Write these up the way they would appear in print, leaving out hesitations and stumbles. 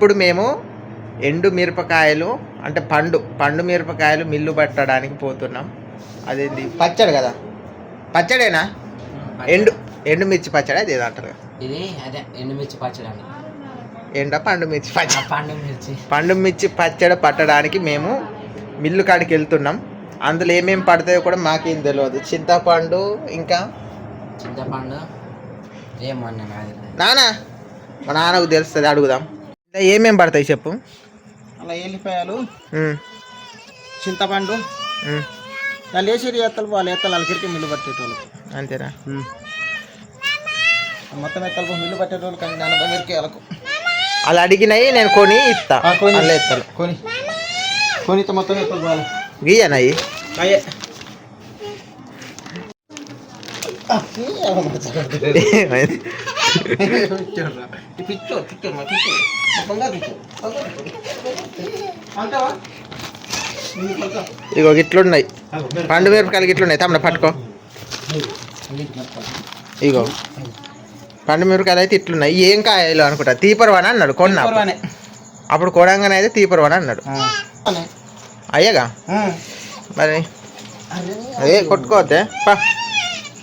ఇప్పుడు మేము ఎండు మిరపకాయలు అంటే పండు మిరపకాయలు మిల్లు పట్టడానికి పోతున్నాం. అదేంటి పచ్చడి కదా, పచ్చడేనా? ఎండుమిర్చి పచ్చడి అది ఏదో అంటారు. ఇది అదే ఎండుమిర్చి పచ్చడి అని. పండుమిర్చి పచ్చడి. పండుమిర్చి పచ్చడి పట్టడానికి మేము మిల్లు కాడికి వెళ్తున్నాం. అందులో ఏమేమి పడతాయో కూడా మాకేం తెలియదు. చింతపండు నానా మా నాన్నకు తెలుస్తుంది, అడుగుదాం. ఏమేమి పడతాయి చెప్పు. అలా ఎల్లిపాయలు, చింతపండు, లేచేరి ఎత్తలు వాళ్ళు అలకిరికి మిల్లు పట్టేటోళ్ళు. అంతేనా? మొత్తం ఎత్తలు మిల్లు పట్టేటోళ్ళు కానీ నాన్నకి వాళ్ళకు అలా అడిగినాయి నేను కొని ఇస్తా. ఎత్తలు కొని మొత్తం ఎత్తలు వాళ్ళు గీయనాయి. ఇగో ఇట్లున్నాయి పండు మిరపకాయలు, ఇట్లున్నాయి. తమ్ముడు పట్టుకో. ఇగో పండు మిరపకాయలు అయితే ఇట్లున్నాయి. ఏం కాయలు అనుకుంటా, తీపరవాని అన్నాడు. కొన్నా అప్పుడు కొనంగానే అయితే తీపరవాని అన్నాడు. అయ్యగా మరి అదే కొట్టుకోవద్దే.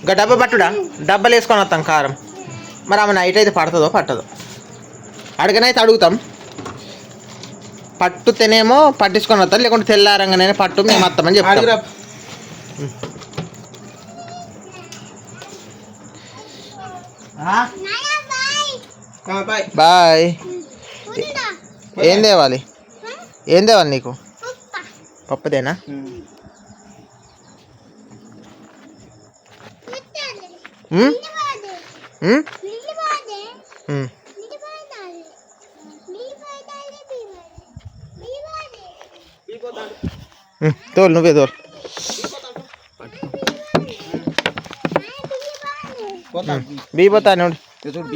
ఇంకా డబ్బా పట్టుడా, డబ్బాలు వేసుకొని వస్తాం కారం. మరి ఆమె నైట్ అయితే పడుతుందో పట్టదో అడగనైతే అడుగుతాం. పట్టుతేనేమో పట్టించుకొని వస్తాం, లేకుంటే తెల్లారంగానే పట్టు మేము వస్తామని చెప్తాం. బాయ్. ఏం తేవాలి నీకు? పప్పుదేనా? తోలు, నువ్వే తోలు. బీపోతా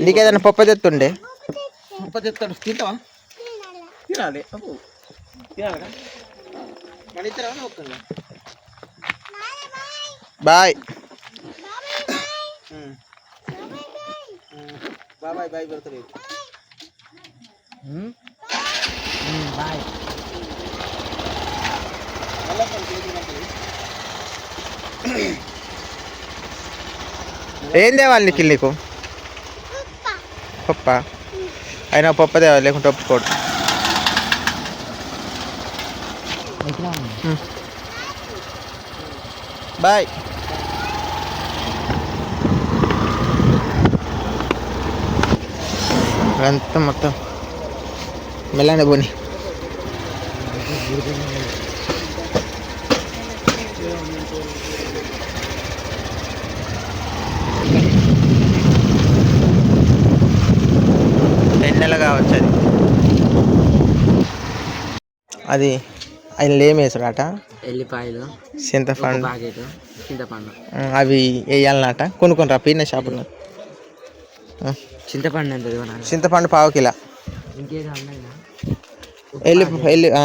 నీకేదైనా పప్పు తెత్తుండే. తెస్తాడు, తింటావా? తినాలి. బాయ్. బాయ్ బాయ్ పెడతాడు. బాయ్. ఏం తేవాలి నీకు? పప్ప అయినా పప్పు తేవాలి, లేకుంటే ఒప్పుకోడు. బాయ్. అంతా మొత్తం మెల్లనే పోనీ. నెల కావచ్చు అది ఆయన ఏం వేసాడట? ఎల్లిపాయలు, చింతపండు, చింతపండు అవి వేయాలన్నట. కొనుక్కొని రా పీన షాపులో. చింతపండు పావు కిలో,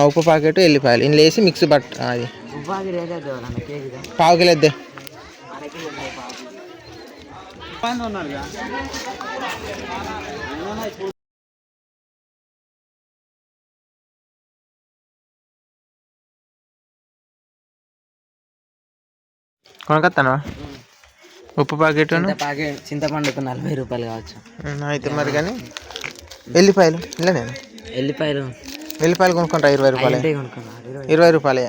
ఉప్పు ప్యాకెట్, ఎల్లిపాయలు ఇందులో వేసి మిక్స్ బట్. అది పావు కిలో వద్దే. కొనకత్తాను ఉప్పు ప్యాకెట్, చింతపండు 40 రూపాయలు కావచ్చు. అయితే మరి కానీ ఎల్లిపాయలు ఇలా నేను ఎల్లిపాయలు కొనుక్కుంటా 20 రూపాయలు. 20 రూపాయలే.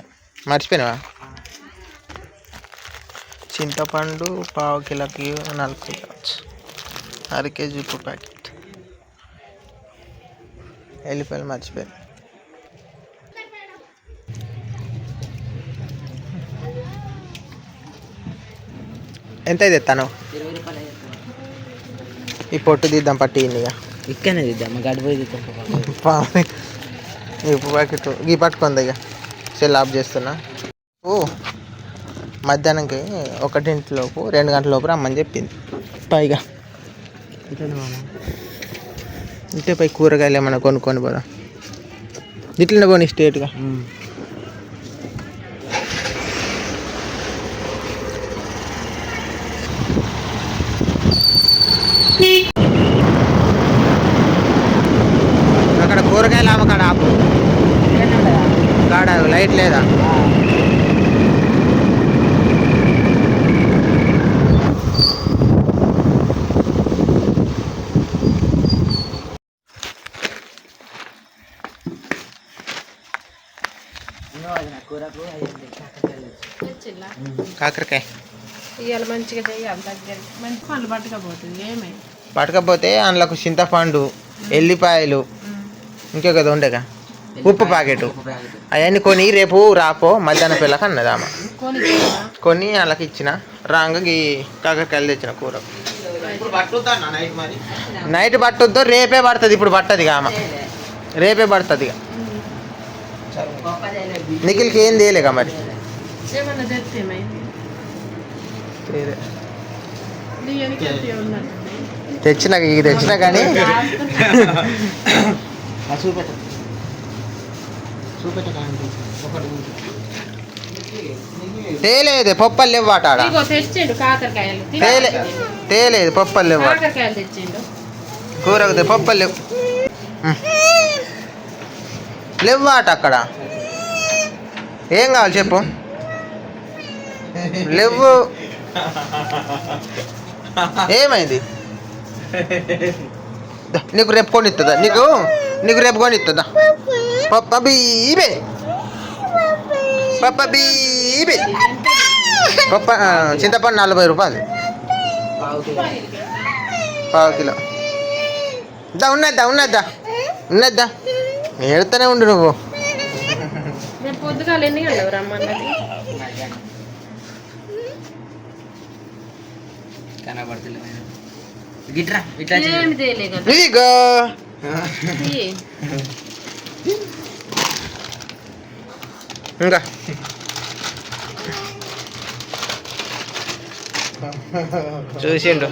మర్చిపోయినావా? చింతపండు పావు కిలోకి 40 కావచ్చు. అర కేజీ ఉప్పు ప్యాకెట్, ఎల్లిపాయలు మర్చిపోయాను. ఎంత అయితే తెస్తాను? ఈ పొట్టు తీద్దాం, పట్టి ఇక ఇక్కడనే తీద్దాం, గడిపోయి తీద్దాం. ఈ ఉప్పు ప్యాకెట్ ఈ పట్టుకుంది. ఇక సెల్ ఆఫ్ చేస్తున్నా. మధ్యాహ్నంకి 1 లోపు 2 గంటల లోపు రమ్మని చెప్పింది. పైగా ఇంటే పై కూరగాయలు ఏమన్నా కొనుక్కొని పోదా. ఇట్లనే పోనీ స్ట్రేట్గా. అక్కడ కూరగాయలు కాకరకాయలు ఆమె కాడ ఆపు కాడ లైట్ లేదా కూరకు కాకరకాయ ఇవాళ మంచిగా చేయాలి దగ్గరికి మంచి పళ్ళు పట్టుకపోతుంది ఏమై పట్టకపోతే అందులోకి చింతపండు ఎల్లిపాయలు ఇంకే కదా ఉండేగా ఉప్పు ప్యాకెట్ అవన్నీ కొని రేపు రాపో మధ్యాహ్నం పిల్లకి అన్నది ఆమె కొని వాళ్ళకి ఇచ్చిన రాంగ ఈ కాకరకాయలు తెచ్చిన కూర నైట్ పట్టొద్దు రేపే పడుతుంది ఇప్పుడు పట్టదు ఇక ఆమె రేపే పడుతుంది ఇక నిఖిల్కి ఏం తేలేక మరి ఏమన్నా తెస్తే ఏమైంది తెచ్చిన ఇక తెచ్చినా కానీ తేలేదు పప్పలు లేవు వాట ఆడ తెచ్చిండు కాకరకాయలు తేలేదు పప్పలు లేవు కాకరకాయలు తెచ్చిండు కూరకు పప్పలు లేవు లేవాట అక్కడ ఏం కావాలి చెప్పు లేవు ఏమైంది నీకు రేపు కొని ఇస్తుందా నీకు రేపు కొని ఇస్తుందా పప్ప బీబే పప్ప బీబే పప్ప చింతపండు 40 రూపాయలు పావు కిలో ఉన్నద్దా ఏడుతూనే ఉండు నువ్వు రేపు పొద్దుగాలు ఎన్ని గంటలకు రమ్మన్నది కనబడుతుంది గిట్రా ఇట్లా ఏమి తేలే కదా ఇదిగో ఇంకా చూసిండు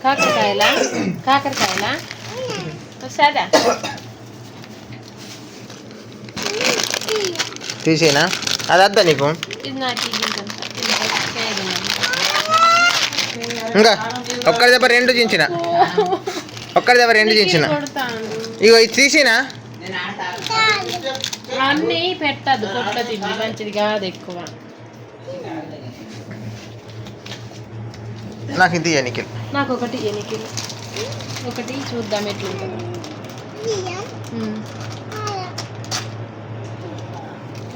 కాకరకాయలా వస్తాదా తీసేనా అది వద్దా నీకు ఇది నాకు ఇంకా ఒక్కడి దెబ్బ 2 చించిన ఇగో ఇది తీసినా అన్నీ పెట్టద్దు కొట్ల తిండి మంచిది కాదు ఎక్కువ నాకు ఇది ఎన్నికలు నాకు ఒకటి ఎనికిలు ఒకటి చూద్దాం ఎట్లుంటుందో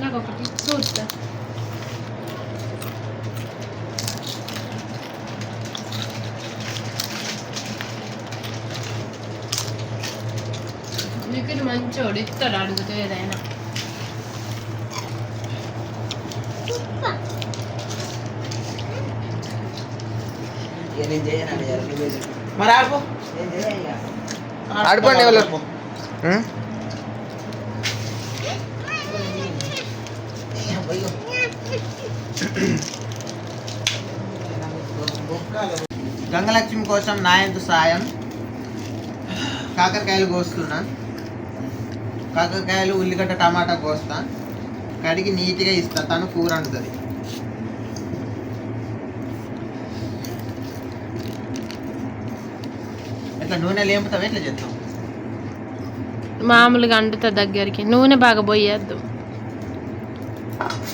నాకు ఒకటి చూద్దా నీకు మంచోడు ఇస్తాడు అడుగుతూ ఏదైనా మరి ఆడుకో ఆడుకోండి ఎవరు గంగలక్ష్మి కోసం నాయంతు సాయం కాకరకాయలు కోస్తున్నా కాకరకాయలు ఉల్లిగడ్డ టమాటా కోస్తా కడిగి నీట్గా ఇస్తా తను కూర వండుతుంది ఇట్లా నూనె లేపుతావు ఎట్లా చేస్తావు మామూలుగా అంటుతా దగ్గరికి నూనె బాగా పోయొద్దు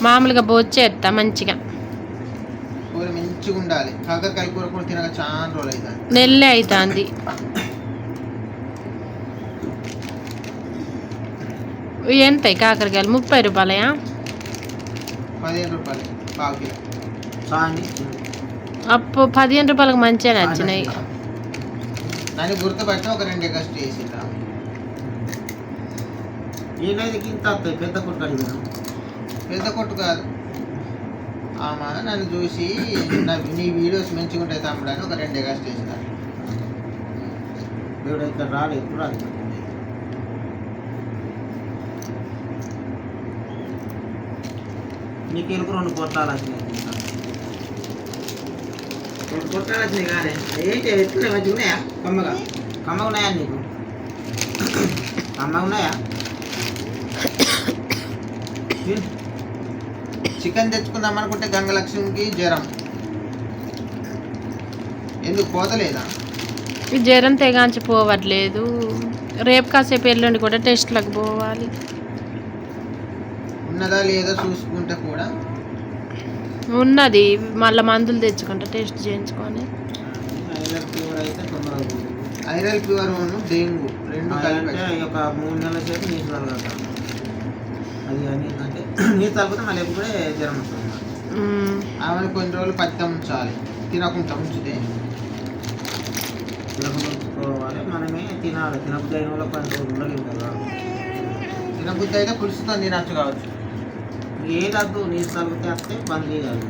మామూలుగా బొచ్చేస్తా మంచిగా కూర మంచిగా ఉండాలి కాకరకాయ కూర కూడా తినక చాలా రోజులు అవుతుంది నెల్లే అవుతుంది ఎంత కాకరకాయలు 30 రూపాయలయా 15 రూపాయలు పావు కిలో అప్పుడు 15 రూపాయలకు మంచిగా నచ్చినాయి దాన్ని గుర్తుపట్టి ఒక 2 ఎగస్ట్ వేసిండ్రా ఏదైతే ఇంత పెద్ద కొట్టాలి పెద్ద కొట్టు కాదు ఆమె నన్ను చూసి నీ వీడియోస్ మంచిగా ఉంటాయి తమ్ముడు అని ఒక 2 ఎగస్ట్ వేసిన దేవుడు ఇక్కడ రాలేదు ఎప్పుడు రాలేదు నీకు ఎలుగు 2 కొట్టాలి వచ్చినాయి 2 కొట్టాలి వచ్చినాయి కానీ ఏంటి ఎట్లా మంచిగా ఉన్నాయా కమ్మగా ఉన్నాయా నీకు కమ్మగా ఉన్నాయా చికెన్ తెచ్చుకుందాం అనుకుంటే గంగలక్ష్మికి జ్వరం ఎందుకు పోతలేదా ఈ జ్వరం తెగాంచి పోవట్లేదు. రేపు కాసేపు ఎల్లుండి కూడా టెస్ట్లకు పోవాలి. ఉన్నదా లేదా చూసుకుంటే కూడా ఉన్నది, మళ్ళీ మందులు తెచ్చుకుంటా టెస్ట్ చేయించుకొని. వైరల్ ఫీవర్ అయితే తొందరగా పోతుంది. వైరల్ ఫీవర్ డెంగ్యూ రెండు కలిపి అంటే ఒక 3 నెలల సేపు నీరు తలగట. అది అని అంటే నీరు తగ్గితే మళ్ళీ ఎప్పుడే జ్వరం వస్తుంది. ఆమెను కొన్ని రోజులు పత్యం ఉంచాలి, తినకుండా ఉంచితే తినకుండా ఉంచుకోవాలి. మనమే తినాలి. తినబుద్ధి అయిన వాళ్ళకి 10 రోజులు ఉండలేము కదా. తినబుద్ధి అయితే పులుసుతో తినచ్చు కావచ్చు. ఏదద్దు నీరు తగ్గితే వస్తే బంద్ చేయాలి.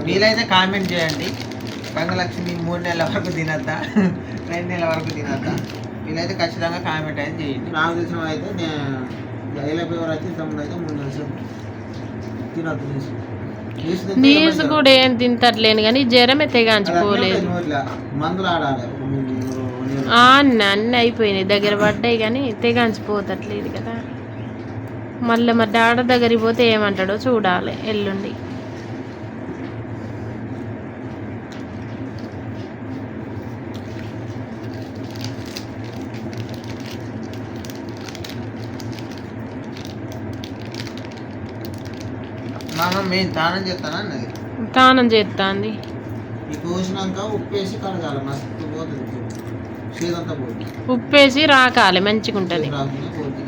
వీలైతే కామెంట్ చేయండి, గంగలక్ష్మి 3 నెలల వరకు తినద్దా 2 నెలల వరకు తినద్దా? వీలైతే ఖచ్చితంగా కామెంట్ అయితే చేయండి. నాకు తెలిసిన అయితే వైరల్ ఫీవర్ అయితే ఇంతకుముందు అయితే 3 నెలల సేపు తినద్దు నీసు కూడా ఏం తింటట్లేను కానీ జ్వరమే తెగాంచిపోలేదు. మందులు ఆడాలి. అన్నీ అయిపోయినాయి, దగ్గర పడ్డాయి కానీ తెగాంచిపోతట్లేదు కదా. మళ్ళీ మా డాక్టర్ దగ్గరికి పోతే ఏమంటాడో చూడాలి ఎల్లుండి. మామ మేము తానం చేస్తాను అన్నది. తానం చేస్తాంది. ఈ కోసినాక ఉప్పేసి కడగాలి. మస్తు పోతుంది, చేదంతా పోతుంది. ఉప్పేసి రాకాలి, మంచిగా ఉంటుంది. రాకుండా పోతుంది,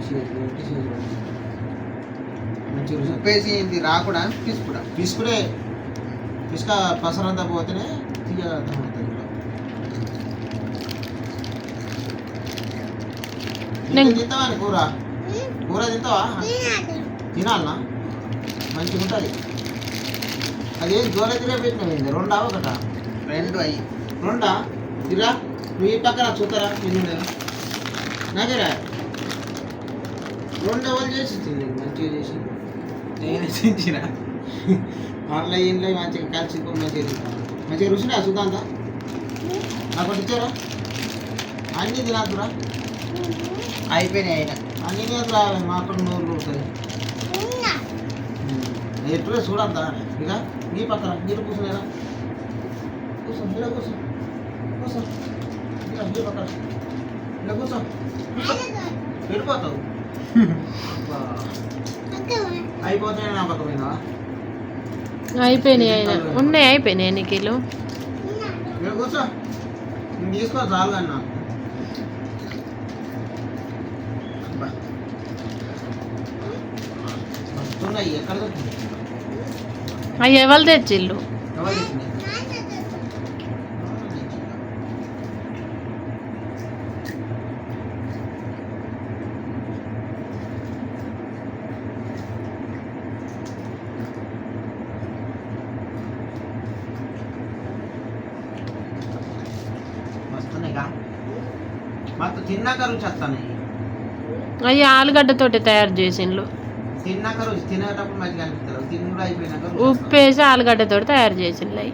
మంచిగా ఉప్పేసి ఇది రాకుండా తీసుకురా. పిసుకుడే పిసుక పసరంతా పోతేనే తీయగా అర్థమవుతుంది. తింటావా కూర? కూర తింటావా? తినాలనా? మంచిగా ఉంటుంది. అదేం జోల తిరే పెట్టినవి రెండా ఒకటా? 2 అయ్యి రెండా? ఇరా నువ్వు ఈ పక్కన చూస్తారా? నిన్ను నాకేరా 2 ఎవరు చేసి ఇచ్చింది? మంచిగా చేసి నేను చించిన మళ్ళీ ఇంట్లో మంచిగా కలిసి మంచిగా రుచినా చూద్దాంతా. నాకు ఇచ్చారా? అన్నీ తినద్దురా, అయిపోయినాయి. అయినా అన్నీ తినద్దురా. మా అక్కడ నోరు కొడుతుంది. ఎట్లా చూడద్దా? ఇక నీ పక్కన నీరు కూర్చునేరా? కూర్చో, ఇలా కూర్చో, కూర్చో, ఇలా నీ పక్కన ఇలా కూర్చో. వెళ్ళిపోతావు. అయిపోతాయి. నా పక్క పోయినా అయిపోయినాయి, అయినా ఉన్నాయి, అయిపోయినాయి ఎన్నికలు. ఇలా కూర్చో, నేను తీసుకో చాలు కానీ నాకు. వస్తున్నాయి. ఎక్కడ దొరికింది? అవి ఎవరు తెచ్చిళ్ళు? ఎవరు తెచ్చినాయి? వస్తున్నాయిగా. మాకు తిన్నాక రుచి వస్తున్నాయి. అవి ఆలుగడ్డతోటి తయారు చేసిండ్లు. తిన్నాక రుచి తినేటప్పుడు మంచిగా అనిపిస్తారు. తిన్నుడు అయిపోయినాక రుచి ఉప్పేసి ఆలుగడ్డతోటి తయారు చేసిండ్లు అవి.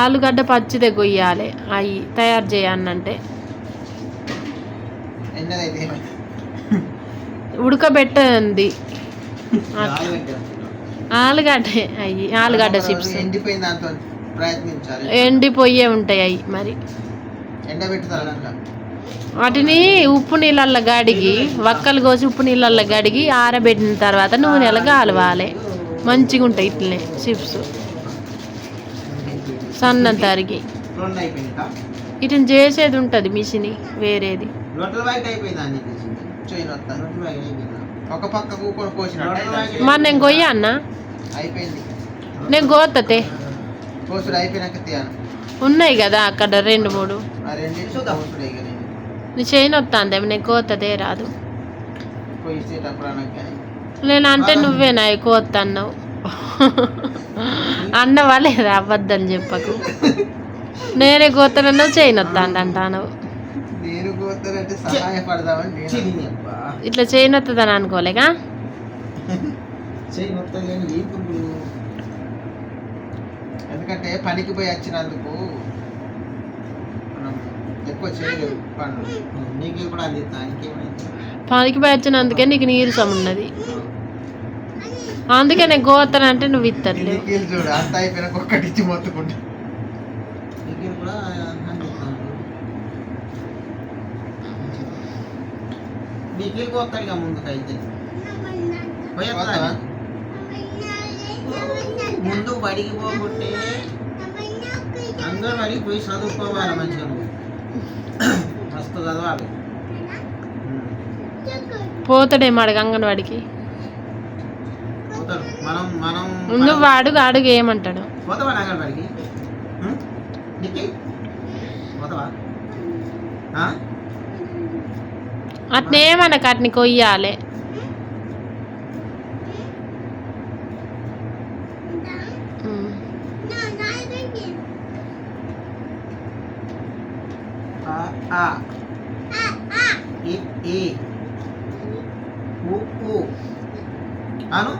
ఆలుగడ్డ పచ్చిదే కొయ్యాలి అవి తయారు చేయాలంటే. ఎన్నదైతే ఉడకబెట్టండి ఆలుగడ్డ, అవి ఆలుగడ్డ చిప్స్ ఎండిపోయిన దాంతో ప్రయత్నించాలి. ఎండిపోయే ఉంటాయి అవి. మరి ఎండబెట్టుతారు అట్లా. వాటిని ఉప్పు నీళ్ళల్లో గడిగి వక్కలు కోసి ఉప్పు నీళ్ళల్లో గడిగి ఆరబెట్టిన తర్వాత నూనెలో కాలవాలి. మంచిగా ఉంటాయి ఇట్లనే చిప్స్ సన్న తరిగి. ఇట్ని చేసేది ఉంటుంది మిషన్ వేరేది. ఒక పక్క కూకొని కోసినట్టు మరి నేను కొయ్యా అన్న, అయిపోయింది. నేను కోతే కోసుడు అయిపోయినాక తీయాలి. ఉన్నాయి కదా అక్కడ 2-3. ఆ రెండింటి కోసుడు ఇక నీ చేయని వస్తుంది, నేను కోతదే రాదు. కోసేటప్పుడు అనగా నేను అంటే నువ్వేనా కోత అన్నావు. అన్నవా లేదా? అబద్ధం చెప్పకు. నేనే కోతనన్నావు, చేయని వస్తుంది అంటాను. నేను కోతానంటే సహాయపడదామని ఇట్లా చేయని వస్తుందని అనుకోలేగా. ఎందుకంటే పనికి పోయి వచ్చినందుకు మనం ఎక్కువ చేయలేదు పనులు. నీకు కూడా అందిస్తా. పనికి పోయి వచ్చినందుకే నీకు నీరసం ఉన్నది. అందుకే నేను గోతానంటే నువ్వు ఇత్తట్లేవు. నిఖిల్ చూడు అంత అయిపోయినాక ఒక్కటి ఇచ్చి మొత్తుకుంటా. నిఖిల్ కూడా అందిస్తాను. నిఖిల్ కొత్తగా ముందుకైతే పోతావా? ముందు బడికి పోకుంటే అంగన్వాడికి పోయి చదువుకోవాలి మంచిగా నువ్వు. మస్తు చదవాలి. పోతాడేమో అడగ అంగన్వాడికి. పోతాడు. మనం మనం నువ్వు అడుగు ఏమంటాడు. పోతావా అంగన్వాడికి? నిఖిల్ పోతావా? అట్నేమనక అట్ని కొయ్యాలి. ఆ ఈ ఈ ఊ ఊ అను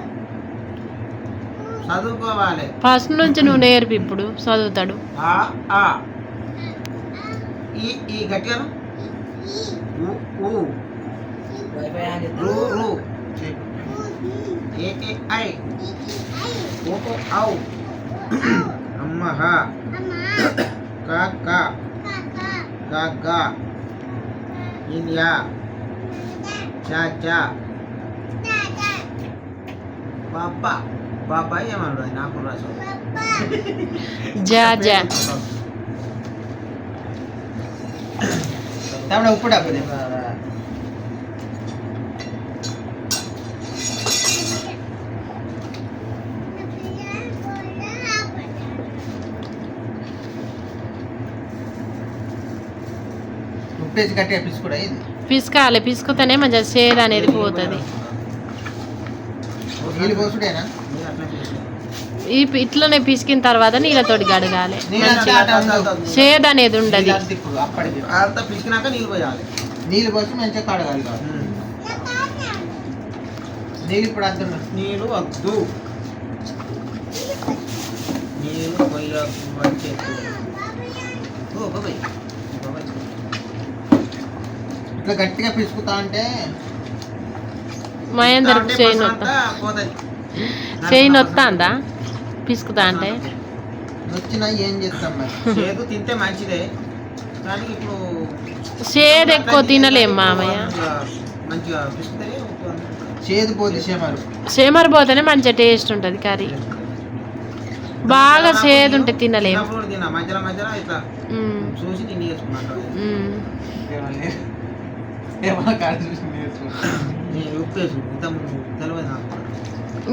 చదువుకోవాలి. ఫస్ట్ నుంచి నువ్వు నేర్పి, ఇప్పుడు చదువుతాడు. ఆ ఆ ఈ ఈ గట్టిగాను ఊ ఊ వైఫై ఆన్ చేస్తా. రు రు ఏ ఏ ఐ ఓ ఓ ఔ అమ్మ హ క క గ గ ఇన్ యా చా చా బాబా బాబాయ్ ఏమన్నాడు నాకు రాసు జా జా. తమ్ముడు ఉప్పు డబ్బు దే. ఉప్పేసి గట్టిగా పిసుకుడా ఇది. పిసుకాలి, పిసుకుతేనే మంచిగా సేద అనేది పోతుంది. నీళ్ళు పోసుడేనా? మీరు అట్లా చేసి ఇట్లనే పిసికిన తర్వాత నీళ్ళతోటి గడగాలి. నీళ్ళు అంతా ఆట ఉండదు. సేద అనేది ఉండదు. నీళ్ళు అంతా ఇప్పుడు అప్పటికి అంతా పిసికినాక నీళ్ళు పోయాలి. నీళ్ళు పోసి మంచిగా కడగాలి కాదు. నీళ్ళు ఇప్పుడు అంత నీళ్ళు వద్దు. నీళ్ళు పోయకు వచ్చేది. ఓ బాబాయ్ బాబాయ్ ఇట్లా గట్టిగా పిసుకుతా అంటే మహేందర్ చేయి అంతా పోతుంది. నొత్తాందా పిసుకుతా అంటే? వచ్చినా ఏం చేస్తాం మరి. చేదు తింటే మంచిదే కానీ ఇప్పుడు సేద ఎక్కువ తినలేం మామయ్య. మంచిగా పిసికితే చేదు పోతే సేమరు. సేమర్ పోతేనే మంచిగా టేస్ట్ ఉంటుంది కర్రీ. బాగా సేదు ఉంటే తినలేం. చిన్నప్పుడు తిన్నా మధ్యలో మధ్యలో ఇట్లా ఉమ్, చూసి తిని చేసుకున్నాను. ఉమ్. ఏమన్నా కాదు చూసి నేర్చుకో. నేను ఉప్పేసు ఇంత తెలియదు నాకు కూడా.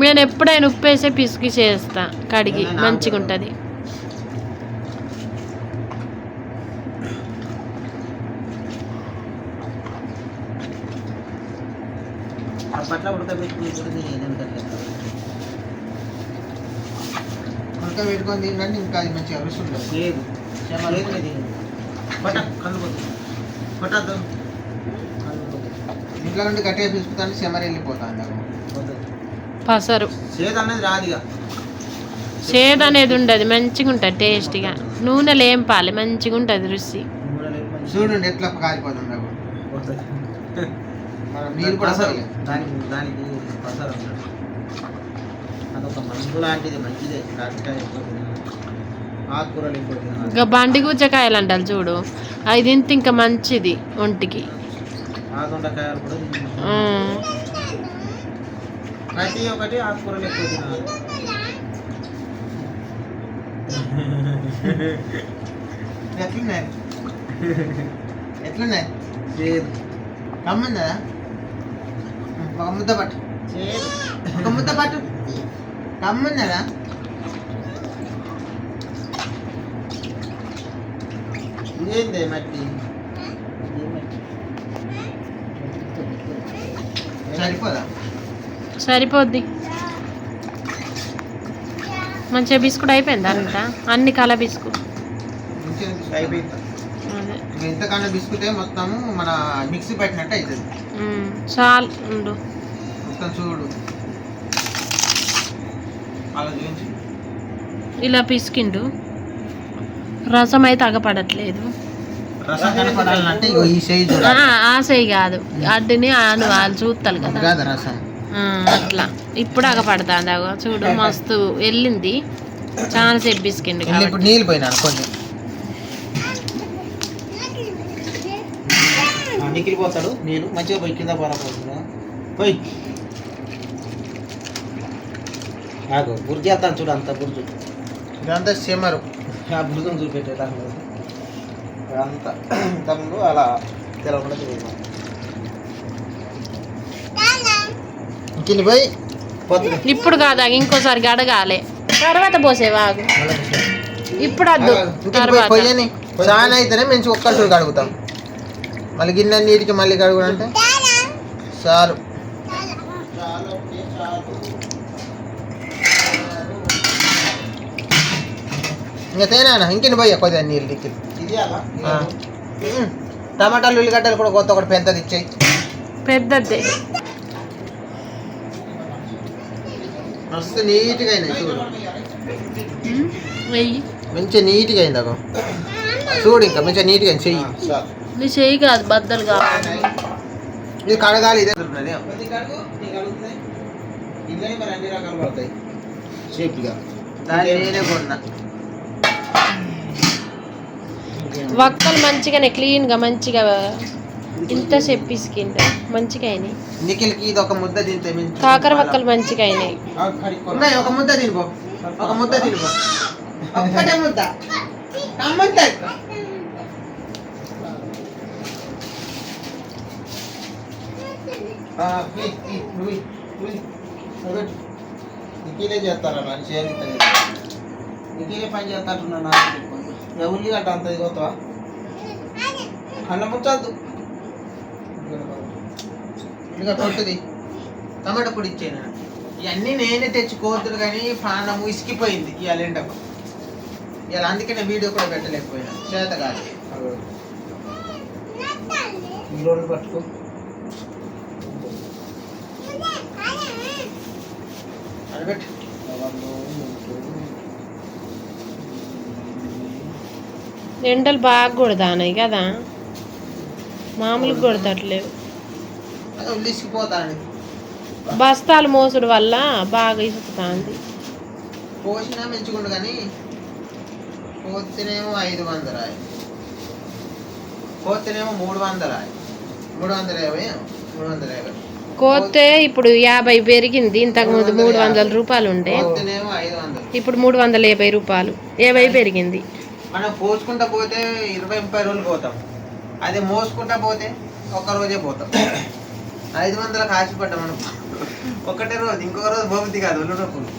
నేను ఎప్పుడైనా ఉప్పేసే పిసికి చేస్తా కడిగి, మంచిగా ఉంటుంది. అప్పట్లో ఉడకబెట్టుకుని కూడా ఎందుకంటే ఉడక పెట్టుకొని తినండి ఇంకా అది మంచిగా రుచి ఉంటుంది. లేదు లేదు ఇది కొట్ట కళ్ళు పోతుంది కొట్టద్దు కళ్ళు పోతుంది. ఇంట్లో నుండి గట్టిగా పిసుకుతాను సెమరు వెళ్ళిపోతాను నాకు. పోతుంది. పసరు చేదు అనేది రాదుగా. సేద అనేది ఉండదు, మంచిగా ఉంటుంది టేస్టీగా. నూనెలు ఏం పాలి మంచిగా ఉంటుంది రుచి. చూడండి ఎట్లా కాలిపోతుంది నాకు. పోతుంది. మనం నీళ్ళు కూడా పోయాలి. దానికి పసరు అంటారు. అదొక మందు లాంటిది మంచిదే. కాకరకాయ ఎక్కువ తినాలి, ఆకుకూరలు ఎక్కువ తినాలి. ఇంకా బండి గుజ్జకాయలు అంటారు చూడు, అది తింటే ఇంకా మంచిది ఒంటికి. ఆదొండకాయలు కూడా తినాలి. ఉమ్. ప్రతి ఒక్కటి ఆకుకూరలు ఎక్కువ తినాలి. ఎట్లున్నాయి ఎట్లున్నాయి? చేదు కమ్మందా? ఒక ముద్ద పట్టు, చేదు ఒక ముద్ద పట్టు. కమ్మున్నదా? ఇదేంటి మట్టి? సరిపోదా? సరిపోద్ది. మంచిగా బిస్కుట్ అయిపోయింది అంట, అన్ని కల బిస్కుట్. మంచిగా అయిపోయింది. అదే ఇంకా ఇంతకన్నా బిస్కుటే మొత్తము మన మిక్సీ పెట్టినట్టు అవుతుంది. చాలు ఉండు. మొత్తం చూడు అలా చూపించి. ఇలా పిసికిండు, రసం అయితే అగపడట్లేదు. రసం కనపడాలంటే ఇగో ఈ సైజు ఆ సై కాదు, అడ్డిని వాళ్ళు చూస్తారు అది కదా. కాదు రసం. అట్లా ఇప్పుడు అగపడుతుంది అగో చూడు మస్తు వెళ్ళింది చాలా సేపు బిస్కిండు ఇప్పుడు నీళ్ళు పోయినాను కొంచెం. నిఖిల్ పోతాడు, నేను మంచిగా పోయి కింద పోరాపోతున్నా పోయి నాకు బుర్జి వెళ్తాను చూడు, అంత బుర్జు ఇదంతా సిమరు. ఆ బుర్జును చూపెట్టే దాంట్లో అంతా తమ్ముడు అలా తెలవకుండా చూద్దాం. ఇంకిని పోయి పోతుంది ఇప్పుడు కాదా ఇంకోసారి గడగాలి తర్వాత పోసేవాగు ఇప్పుడు వద్దు తర్వాత పొయ్యని చాలా అయితేనే మంచి ఒక్కసారి కడుగుతాం. మళ్ళీ గిన్నె నీటికి మళ్ళీ కడుగునంటే చాలు. ఇంకా తేనా ఇంకిని పోయా కొద్దిగా నీళ్ళు దిక్కి. ఇది అలా టమాటాలు ఉల్లిగడ్డలు కూడా కొత్త ఒకటి పెద్దది ఇచ్చాయి. పెద్దదే మస్తు నీట్గా అయినాయి చూడు, వెయ్యి మంచిగా నీట్గా అయింది అగో చూడు. ఇంకా మంచిగా నీట్గా అయింది చెయ్యి. నీ చెయ్యి కాదు బద్దలు కావాలి. ఇది కడగాలి. ఇదే ఇందులో మరి అన్ని రకాలు పడతాయి షేప్గా. దాన్ని నేనే కొన్నా. వక్కలు మంచిగానే క్లీన్గా మంచిగా ఇంత చెప్పిసుకిండు మంచిగా అయినాయి. నిఖిల్కి ఇది ఒక ముద్ద తింటే మంచి కాకర వక్కలు మంచిగా అయినాయి. ఉన్నాయి. ఒక ముద్ద తినిపో, ఒక ముద్ద తినిపో, ఒక్కటే ముద్ద అమ్మంత. నిఖిలే చేస్తారా నన్ను చేయాలి, నిఖిలే పని చేస్తాంటున్నా. ఉల్లిగడ్డ అంత ఇదిగోతావా అన్నం ముచ్చద్దు. ఇంకా కొట్టుది టమాటా పొడి ఇచ్చాను. ఇవన్నీ నేనే తెచ్చుకోవద్దు కానీ ప్రాణం ఇసికిపోయింది ఇవాళ ఎండకు. ఇవాళ అందుకే నేను వీడియో కూడా పెట్టలేకపోయినా, చేత కాదు. ఈ రోజు పట్టుకో. అడగట్టు. ఎండలు బాగా కొడతానాయి కదా, మామూలుగా కొడతట్లేవు. అది ఉల్లి ఇసికిపోతాను. బస్తాలు మోసుడు వల్ల బాగా ఇసుకుతాంది. పోసినా మెచ్చుకుంటు కానీ పోతేనేమో 500, పోతేనేమో 300, 350, 350. కోతే ఇప్పుడు 50 పెరిగింది. ఇంతకుముందు 300 రూపాయలు ఉండే, పోతేనేమో 500. ఇప్పుడు 350 రూపాయలు 50 పెరిగింది. మనం పోసుకుంటా పోతే 20-30 రోజులు పోతాం. అదే మోసుకుంటా పోతే ఒక్క రోజే పోతాం. 500 ఆశపడ్డాం మనం ఒకటే రోజు, ఇంకొక రోజు పోబుద్ది కాదు ఒళ్ళు నొప్పులు.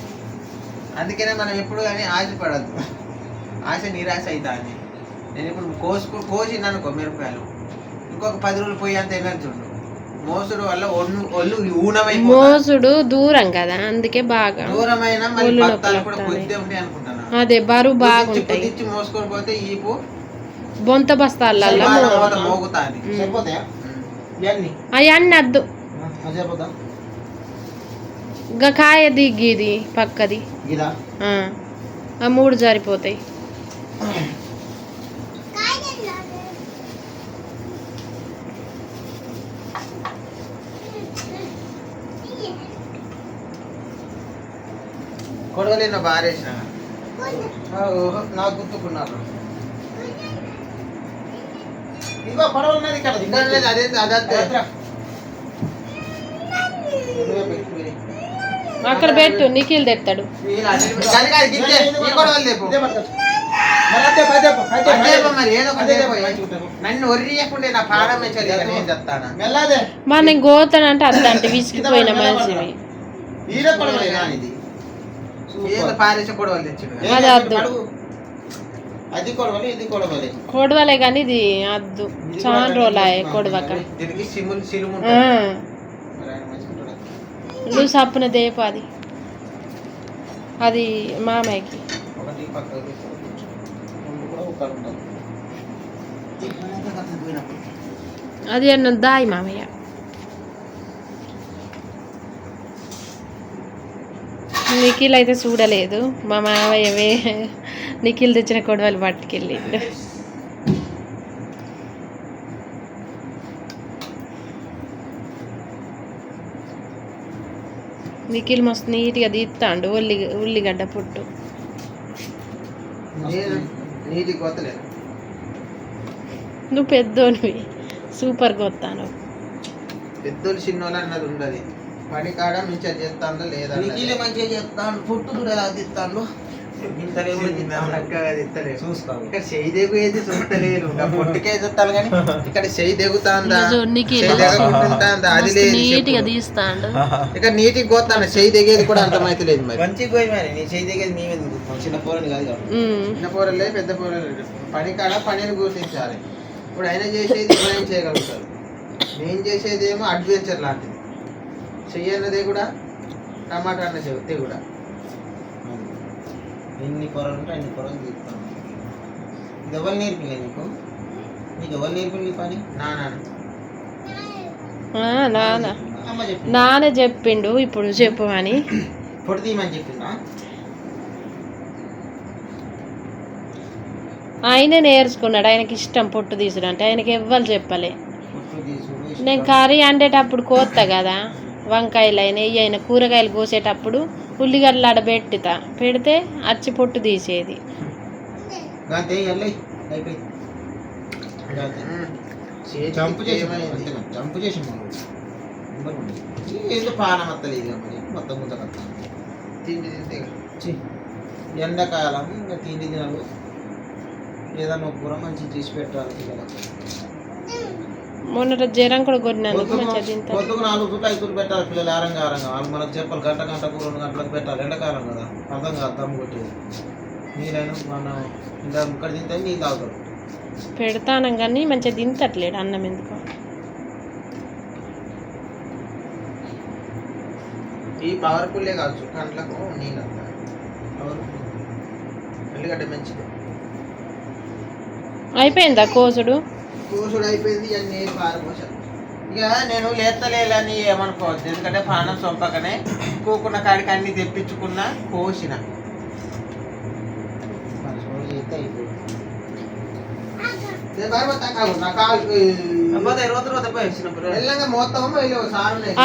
అందుకనే మనం ఎప్పుడు కానీ ఆశపడద్దు, ఆశ నిరాశ అవుతుంది. నేను ఇప్పుడు కోసిందనుకో మిరపకాయలు, ఇంకొక 10 రోజులు పోయేంత ఎనర్జీ ఉండు. మోసుడు వల్ల ఒళ్ళు ఊనమైపోతుంది. మోసుడు దూరం కదా అందుకే బాగా దూరమైన మళ్ళీ ఒళ్ళు బత్తాలు కూడా నొప్పులు కొద్దిగా ఉంటాయి అనుకుంటాను. అదే బరువు బాగుంటాయి. కుదిచ్చి మోసుకొని పోతే ఈపు బొంత బస్తాలలో మోగుతాది. సరిపోతాయా ఇవన్నీ? అవన్నీ వద్దు. సరిపోతా ఇంకా కాయ దిగ్గిది పక్కది ఇదా? ఆ 3 సరిపోతాయి. కొడవలేను బారేసిన నాకు గుర్తుకున్నారు. ఇదిగో పడవ ఉన్నది ఇక్కడ. అదే అదే అక్కడ పెట్టు నిఖిల్ తెస్తాడు. నన్ను ఒర్రియకుండే నా పాడమే చెప్తాను. మనం గోతనంటే అట్లాంటి విసిగిపోయిన మనిషివి. పారేసే కొడవలు తెచ్చాడు. అది వద్దు. అది కొడవలి, ఇది కొడవలి. కొడవలే కానీ ఇది వద్దు. చాలా రోజులు కొడవక దీనికి సిలుము నువ్వు సప్పున దేపు. అది మామయ్యకి. ఒకటి పక్కకు కూడా ఒక ఉంటుంది. అది అన్న దాయి మామయ్య. నిఖిల్ అయితే చూడలేదు. మా మామయ్యవే నిఖిల్ తెచ్చిన కొడవలు పట్టుకెళ్ళిండు. నిఖిల్ మస్తు నీట్గా తీస్తాడు ఉల్లిగడ్డ పుట్టు. నీటికి కొత్తలేదు. నువ్వు పెద్దోనివి, సూపర్ కొత్తాను. పెద్దోళ్ళు చిన్నోళ్ళు అన్నది ఉండదు. పని కాడ మంచిగా చేస్తాను లేదా నిఖిలే మంచిగా చేస్తాను. పుట్టు కూడా ఎలా తీస్తాను చూస్తాను. ఇక్కడ చెయ్యి దిగు ఏది చూస్తలేదు. పొట్టుకే చూస్తాను కానీ ఇక్కడ చెయ్యి దిగుతాందా అది లేదు. నీట్గా తీస్తాడు. ఇక్కడ నీటికి పోతాను. చెయ్యి దిగేది కూడా అర్థమైతే లేదు. మరి మంచిగా పోయి మరి నీ చేయి దిగేది మేమే దిగుతాం. చిన్న పోరని కాదు కాబట్టి. చిన్న పోరలే పెద్ద పోరలే. పని కాడ పనిని గుర్తించాలి. ఇప్పుడు ఆయన చేసేది ఆయన చేయగలుగుతారు. నేను చేసేది ఏమో అడ్వెంచర్ లాంటిది. చెయ్యన్నదే కూడా టమాటా అన్న చెబితే కూడా ఎన్ని పొరలు ఉంటే అన్ని పొరలు తీస్తాను. ఇది ఎవరు నేర్పిలే నీకు? నీకు ఎవరు నేర్పింది పని? నాన్న చెప్పిండు. ఇప్పుడు చెప్పు అని పొడి తీయమని చెప్పిందా? ఆయనే నేర్చుకున్నాడు. ఆయనకి ఇష్టం పొట్టు తీసుడు అంటే. ఆయనకి ఎవ్వరు చెప్పలే. నేను కర్రీ వండేటప్పుడు కోస్తా కదా, వంకాయలు అయినా అయిన కూరగాయలు కోసేటప్పుడు ఉల్లిగడ్డలు ఆడ పెడితే అచ్చి పొట్టు తీసేది. జంపు చేసి పానం అత్తలేదు మొత్తం ముందు తిండి తింటే ఎండాకాలం ఇంకా తిండి తినాలి. ఏదన్నా కూర మంచి చేసి పెట్టాలి పిల్లలకు. మొన్న జ్వరం కూడా కొట్టినందుకు పొద్దుకు 4 పూట 5 పూట పెట్టాలి పిల్లలు. ఆరంగా వాళ్ళు మనకు చెప్పాలి. గంట కూర 2 గంటలకు పెట్టాలి. ఎండాకాలం కదా అర్థం కాదు దమ్ము కొట్టేది. నీరైనా మనం ఇంకా ఇక్కడ తింటే నీళ్ళు తాగుతారు. పెడతాను కానీ మంచిగా తింటట్లేడు అన్నం. ఎందుకు ఈ పవర్ఫుల్లే కావచ్చు. కంట్లకు నీళ్ళు ఉల్లిగడ్డ మంచిది. అయిపోయిందా కోసుడు? కోసుడు అయిపోయింది. అన్నీ పారపోసాను. ఇక నేను లేతలేలని ఏమనుకోవద్దు. ఎందుకంటే పానం సొంపకనే కూకున్న కాడికి అన్ని తెప్పించుకున్నా కోసిన.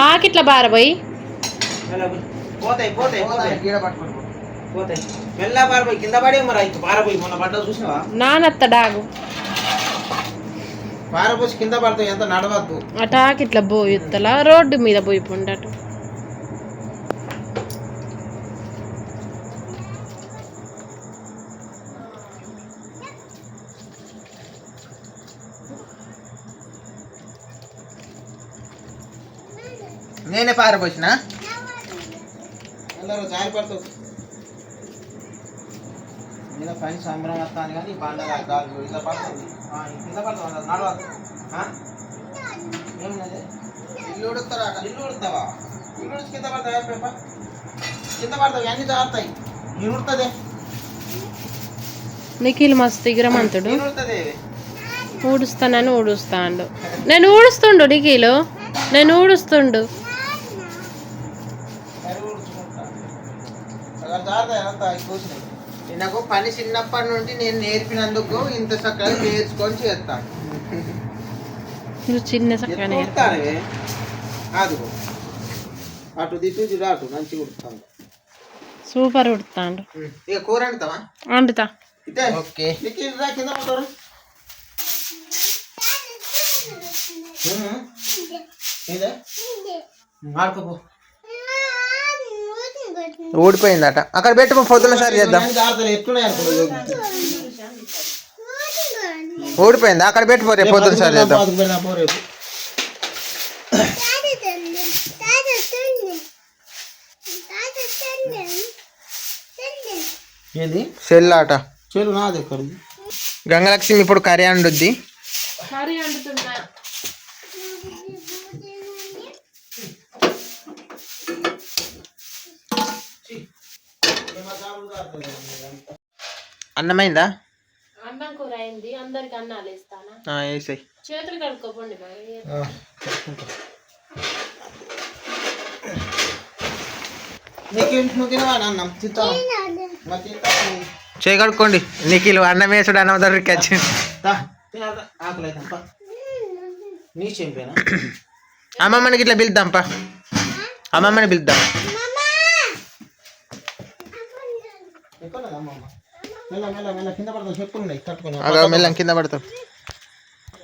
ఆకిట్లా బారబోయి పోతాయి మెల్ల పారిపోయి కింద పడి మరి పారపోయి మొన్న పడ్డ చూసినావా? నానత్త డాగు పారపోసి కింద పడతాయి. ఎంత నడవద్దు. అటాకిట్లా పోయి రోడ్డు మీద పోయి పొండటు. నేనే పారపోసిన జారి పడతావు. మీద పని సంబరం వస్తాను కానీ పండగ ఇలా పడుతుంది. కింద పడతావు నడవద్దు. ఏమన్నది? ఇల్లు ఉడుతారా? ఇల్లు ఉడతావా? ఇల్లు ఉడిచి కింద పడతావా? పేపర్ కింద పడతావు. అన్ని జారుతాయి. నేను ఉడుతుంది. నిఖిల్ మస్తు దిగ్రమంతుడు. నేను ఉడుతుంది. ఊడుస్తానని ఊడుస్తాడు. నేను ఊడుస్తుండు నిఖిలు. నేను ఊడుస్తుండు. నాకు పని చిన్నప్పటి నుండి నేను నేర్పినందుకు ఇంత చక్కగా నేర్చుకొని చేస్తాను. నువ్వు చిన్న చక్కగా అదిగో అటు దిట్టు చూడు అటు మంచిగా ఉడుతాను. సూపర్ ఉడుతాడు. ఇక కూర వండుతావా? వండుతా. ఓకే కింద పడతారు. ఆడుకోపో. ఊడిపోయిందట. అక్కడ పెట్టుకో. పొద్దున సారి చేద్దాం. ఊడిపోయిందా? అక్కడ పెట్టిపోరే. పొద్దున సారి చేద్దాం. సెల్లాట చెల్లు నాది ఎక్కడిది? గంగలక్ష్మి ఇప్పుడు కర్రీ వండుద్ది. అన్నమైందా? అన్నం కూర అయింది. అందరికి అన్నాలు ఇస్తానా? వేసాయి. చేతులు కడుక్కోండి. చేయి కడుక్కోండి. నిఖిల్ అన్నం వేసుడు అన్నం దగ్గరికి వచ్చి అమ్మమ్మని ఇట్లా పిలుద్దాంపా. అమ్మమ్మని పిలుద్దాం. కదా అమ్మమ్మ. మెల్ల మెల్ల మెల్ల కింద పడతాం, చెప్పులు ఉన్నాయి కట్టుకుని. అలా మెల్లం కింద పడతాం.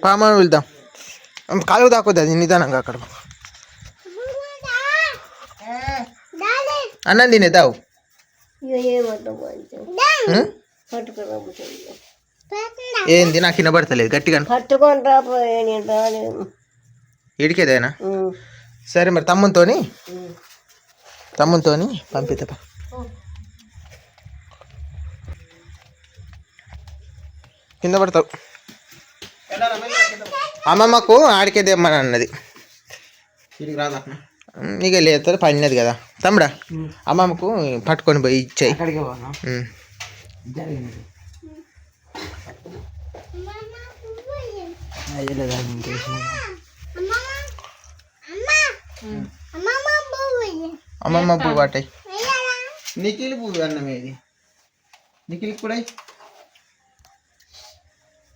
పామని వెళ్దాం. కాలు దాక్కొద్దు, అది నిదానంగా అక్కడ. అన్నం తినేద్దావు. ఏంది నాకు వినబడతలేదు గట్టిగా. ఇడికేదేనా? సరే మరి తమ్మునితోని పంపిద్దా. కింద పడతావు. అమ్మమ్మకు ఆడికే తెమ్మని అన్నది. ఇది రాదా ఇక లేదు పడినది కదా తమ్ముడా. అమ్మమ్మకు పట్టుకొని పోయి ఇచ్చాయి. అక్కడికి పోనా జరిగింది అమ్మమ్మ పువ్వు పట్టాయి. నిఖిల్ పువ్వు అన్నం ఏది నిఖిల్ కూడా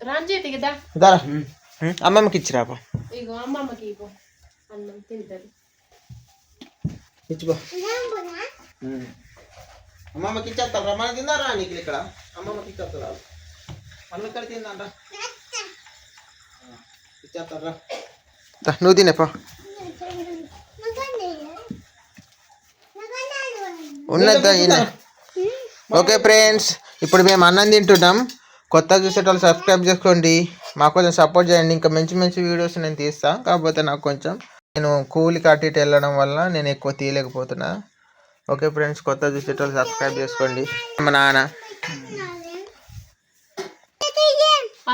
రంజిత్ దా దారా అమ్మమ్మకి ఇచ్చిరాపా. ఇగో అమ్మమ్మకి ఇగో అన్నం తింటది. ఇచ్చిపో. అమ్మమ్మకి ఇచ్చేస్తాం రా. మనం తిందారా నిఖిల్ ఇక్కడ అమ్మమ్మకి ఇచ్చేస్తా. మనం ఇక్కడ తిందా ఇచ్చేస్తారా. నువ్వు తినేపా. ఉన్నదా? ఓకే ఫ్రెండ్స్, ఇప్పుడు మేము అన్నం తింటున్నాం. కొత్త చూసేటోళ్ళు సబ్స్క్రైబ్ చేసుకోండి, మాకు కొంచెం సపోర్ట్ చేయండి. ఇంకా మంచి మంచి వీడియోస్ నేను తీస్తాను. కాకపోతే నాకు కొంచెం నేను కూలికి అటు ఇటు వెళ్ళడం వల్ల నేను ఎక్కువ తీయలేకపోతున్నా. ఓకే ఫ్రెండ్స్, కొత్త చూసేటోళ్ళు సబ్స్క్రైబ్ చేసుకోండి. మా నాన్న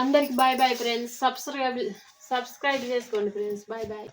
అందరికి బాయ్ బాయ్ ఫ్రెండ్స్. సబ్స్క్రైబ్ చేసుకోండి ఫ్రెండ్స్. Bye bye.